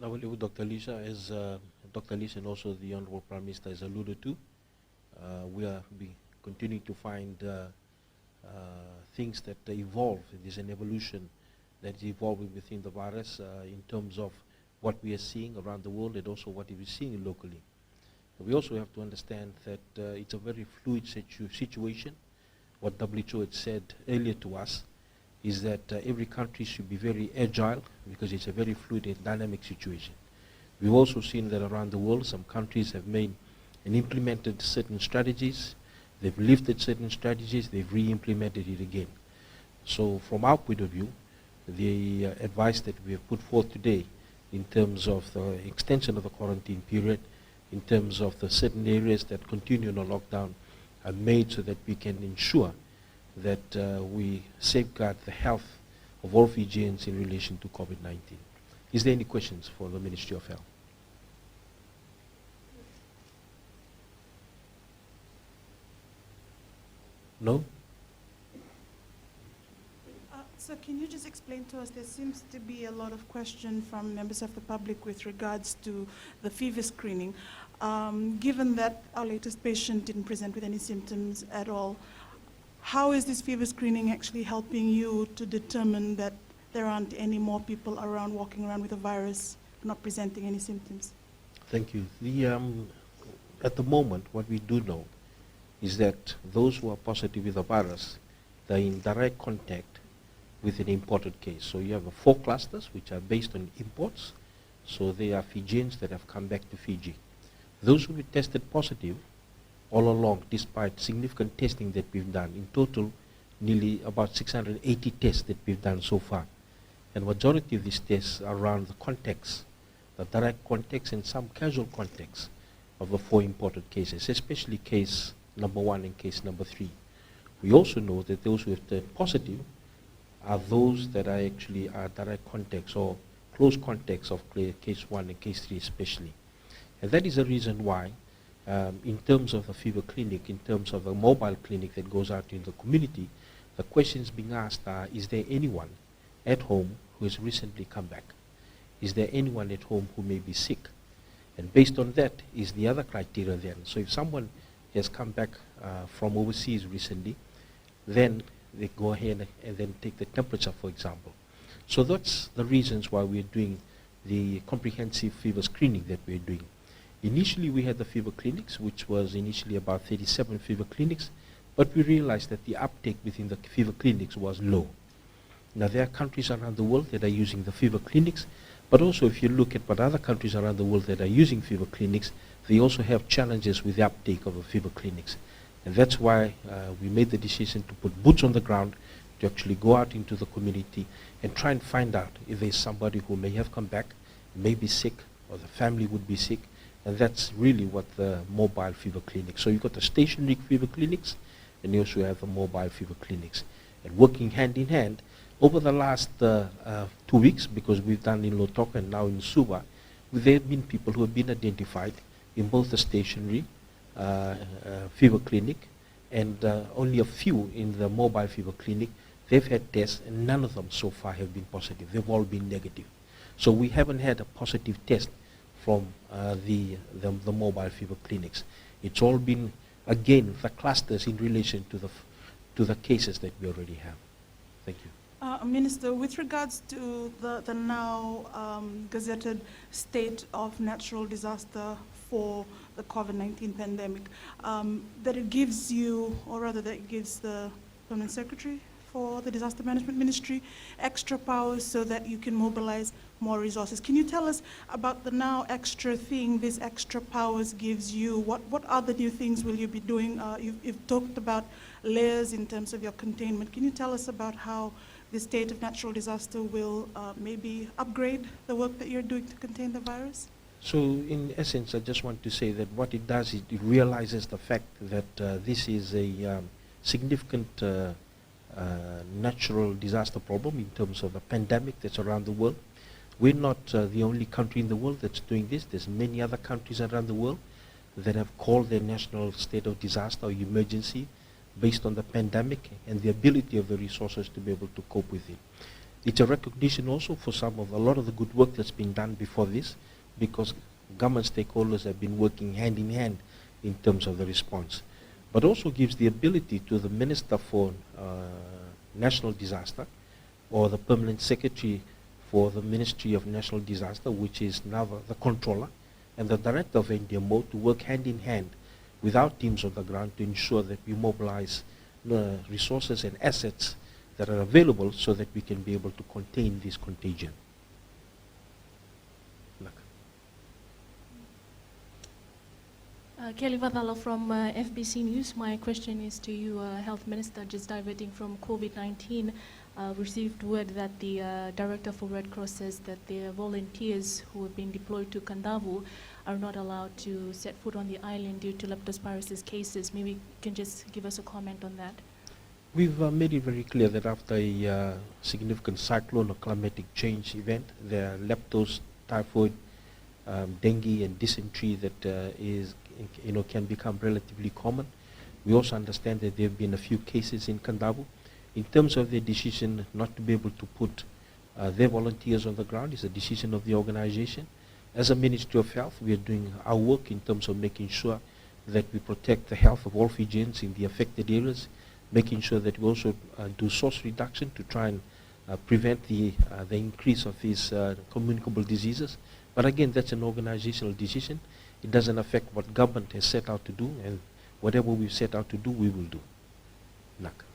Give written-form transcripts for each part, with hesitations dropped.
I believe Dr. Lisa, as Dr. Lisa and also the Honorable Prime Minister has alluded to, we are continuing to find things that evolve. There's an evolution that is evolving within the virus in terms of what we are seeing around the world and also what we're seeing locally. We also have to understand that it's a very fluid situation. What WHO had said earlier to us is that every country should be very agile because it's a very fluid and dynamic situation. We've also seen that around the world, some countries have made and implemented certain strategies. They've lifted certain strategies, they've re-implemented it again. So from our point of view, the advice that we have put forth today in terms of the extension of the quarantine period, in terms of the certain areas that continue in a lockdown, are made so that we can ensure that we safeguard the health of all Fijians in relation to COVID-19. Is there any questions for the Ministry of Health? No? So can you just explain to us, there seems to be a lot of question from members of the public with regards to the fever screening. Given that our latest patient didn't present with any symptoms at all, how is this fever screening actually helping you to determine that there aren't any more people around walking around with a virus not presenting any symptoms? Thank you. At the moment, what we do know is that those who are positive with the virus, they're in direct contact with an imported case. So you have 4 clusters which are based on imports. So they are Fijians that have come back to Fiji. Those who have tested positive all along, despite significant testing that we've done, in total nearly about 680 tests that we've done so far. And majority of these tests are around the contacts, the direct contacts and some casual contacts of the 4 imported cases, especially case number 1 and case number 3. We also know that those who have tested positive are those that are actually direct contacts or close contacts of case 1 and case 3 especially. And that is the reason why, in terms of the fever clinic, in terms of a mobile clinic that goes out in the community, the questions being asked are, is there anyone at home who has recently come back? Is there anyone at home who may be sick? And based on that is the other criteria then. So if someone has come back from overseas recently, then they go ahead and then take the temperature, for example. So that's the reasons why we're doing the comprehensive fever screening that we're doing. Initially, we had the fever clinics, which was initially about 37 fever clinics, but we realized that the uptake within the fever clinics was low. Now, there are countries around the world that are using the fever clinics, but also if you look at what other countries around the world that are using fever clinics, they also have challenges with the uptake of the fever clinics. And that's why we made the decision to put boots on the ground to actually go out into the community and try and find out if there's somebody who may have come back, may be sick, or the family would be sick. And that's really what the mobile fever clinics. So you've got the stationary fever clinics, and you also have the mobile fever clinics. And working hand in hand, over the last 2 weeks, because we've done in Lautoka and now in Suva, there have been people who have been identified in both the stationary fever clinic and only a few in the mobile fever clinic. They've had tests and none of them so far have been positive. They've all been negative. So we haven't had a positive test from the mobile fever clinics. It's all been, again, the clusters in relation to the cases that we already have. Thank you. Minister, with regards to the now gazetted state of natural disaster for the COVID-19 pandemic, that it gives you, or rather that it gives the Permanent Secretary for the Disaster Management Ministry extra powers so that you can mobilize more resources. Can you tell us about the now extra thing this extra powers gives you? What other new things will you be doing? You've talked about layers in terms of your containment. Can you tell us about how the state of natural disaster will maybe upgrade the work that you're doing to contain the virus? So in essence, I just want to say that what it does is it realizes the fact that this is a significant natural disaster problem in terms of a pandemic that's around the world. We're not the only country in the world that's doing this. There's many other countries around the world that have called their national state of disaster or emergency based on the pandemic and the ability of the resources to be able to cope with it. It's a recognition also for a lot of the good work that's been done before this, because government stakeholders have been working hand in hand in terms of the response. But also gives the ability to the Minister for National Disaster, or the Permanent Secretary for the Ministry of National Disaster, which is now the Controller, and the Director of NDMO, to work hand in hand with our teams on the ground to ensure that we mobilize resources and assets that are available so that we can be able to contain this contagion. Kelly Vadala from FBC News. My question is to you, Health Minister, just diverting from COVID-19. Received word that the Director for Red Cross says that the volunteers who have been deployed to Kandavu are not allowed to set foot on the island due to leptospirosis cases. Maybe you can just give us a comment on that. We've made it very clear that after a significant cyclone or climatic change event, there are leptos, typhoid, dengue, and dysentery that can become relatively common. We also understand that there have been a few cases in Kandavu. In terms of their decision not to be able to put their volunteers on the ground, is a decision of the organization. As a Ministry of Health, we are doing our work in terms of making sure that we protect the health of all Fijians in the affected areas, making sure that we also do source reduction to try and prevent the increase of these communicable diseases. But again, that's an organizational decision. It doesn't affect what government has set out to do, and whatever we've set out to do, we will do. Nak.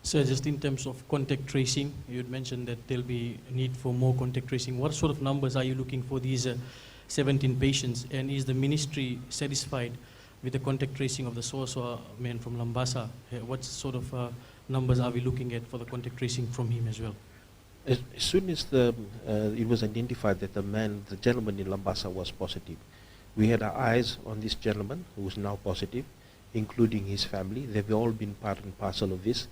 So just in terms of contact tracing, you had mentioned that there'll be a need for more contact tracing. What sort of numbers are you looking for these 17 patients? And is the ministry satisfied with the contact tracing of the Soa man from Lambasa? What sort of numbers are we looking at for the contact tracing from him as well? As soon as it was identified that the gentleman in Lambasa was positive, we had our eyes on this gentleman who is now positive, including his family. They've all been part and parcel of this.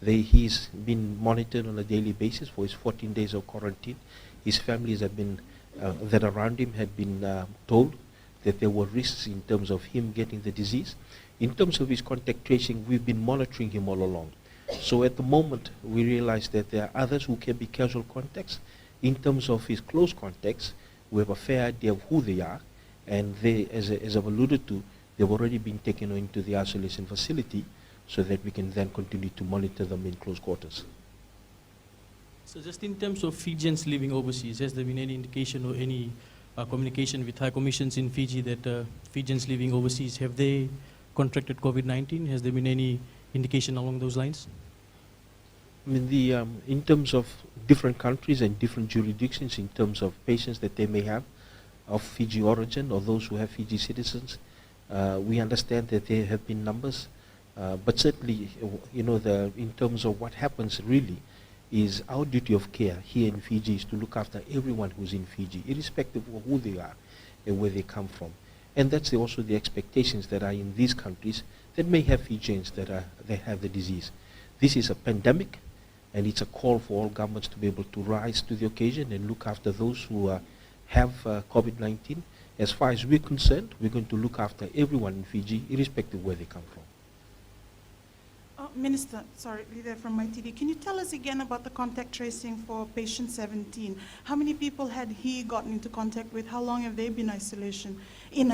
He's been monitored on a daily basis for his 14 days of quarantine. His families have been, that around him had been told that there were risks in terms of him getting the disease. In terms of his contact tracing, we've been monitoring him all along. So at the moment, we realize that there are others who can be casual contacts. In terms of his close contacts, we have a fair idea of who they are, and they, as I've alluded to, they've already been taken into the isolation facility so that we can then continue to monitor them in close quarters. So just in terms of Fijians living overseas, has there been any indication or any communication with high commissions in Fiji that Fijians living overseas, have they contracted COVID-19? Has there been any indication along those lines? I mean, in terms of different countries and different jurisdictions, in terms of patients that they may have of Fiji origin or those who have Fiji citizens, we understand that there have been numbers, but certainly, in terms of what happens really is our duty of care here in Fiji is to look after everyone who's in Fiji, irrespective of who they are and where they come from. And that's also the expectations that are in these countries that may have Fijians that have the disease. This is a pandemic, and it's a call for all governments to be able to rise to the occasion and look after those who have COVID-19. As far as we're concerned, we're going to look after everyone in Fiji, irrespective of where they come from. Minister, sorry, Leader from MyTV, can you tell us again about the contact tracing for patient 17? How many people had he gotten into contact with? How long have they been in isolation? And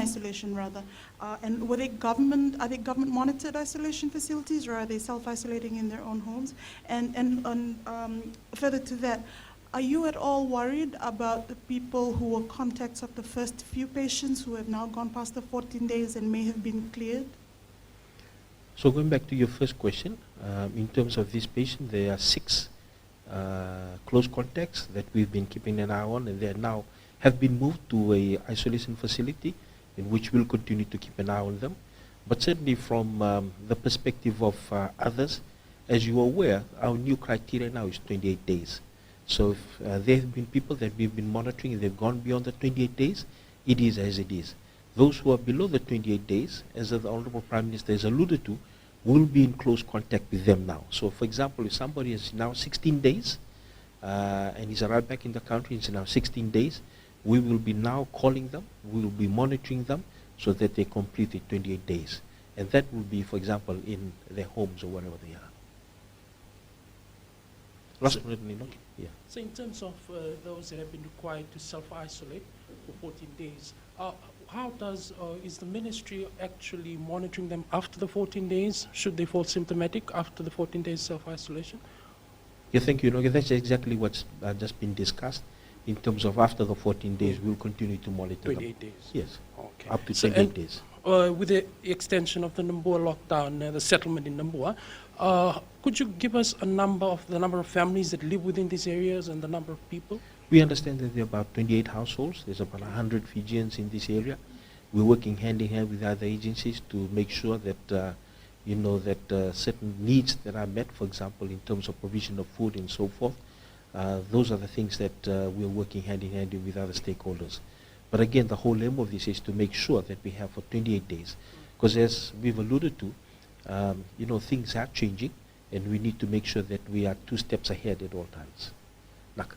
are they government monitored isolation facilities, or are they self-isolating in their own homes? And further to that, are you at all worried about the people who were contacts of the first few patients who have now gone past the 14 days and may have been cleared? So going back to your first question, in terms of this patient, there are 6 close contacts that we've been keeping an eye on, and they now have been moved to a isolation facility in which we'll continue to keep an eye on them. But certainly from the perspective of others, as you are aware, our new criteria now is 28 days. So if there have been people that we've been monitoring and they've gone beyond the 28 days, it is as it is. Those who are below the 28 days, as the Honorable Prime Minister has alluded to, will be in close contact with them now. So for example, if somebody is now 16 days and he's arrived back in the country, it's now 16 days, we will be now calling them, we will be monitoring them so that they complete the 28 days. And that will be, for example, in their homes or wherever they are. Respiratory, okay. Yeah. So in terms of those that have been required to self-isolate for 14 days, how does, is the ministry actually monitoring them after the 14 days? Should they fall symptomatic after the 14 days self-isolation? Yeah, thank you. Okay, that's exactly what's just been discussed. In terms of after the 14 days, we'll continue to monitor 28 them. days? Yes, Okay. up to So, 28 and, days. with the extension of the Namboa lockdown, the settlement in Namboa, could you give us a number of the number of families that live within these areas and the number of people? We understand that there are about 28 households. There's about 100 Fijians in this area. We're working hand in hand with other agencies to make sure that certain needs that are met, for example, in terms of provision of food and so forth. Those are the things that we're working hand in hand with other stakeholders. But again, the whole aim of this is to make sure that we have for 28 days. Because as we've alluded to, things are changing, and we need to make sure that we are 2 steps ahead at all times. Naka.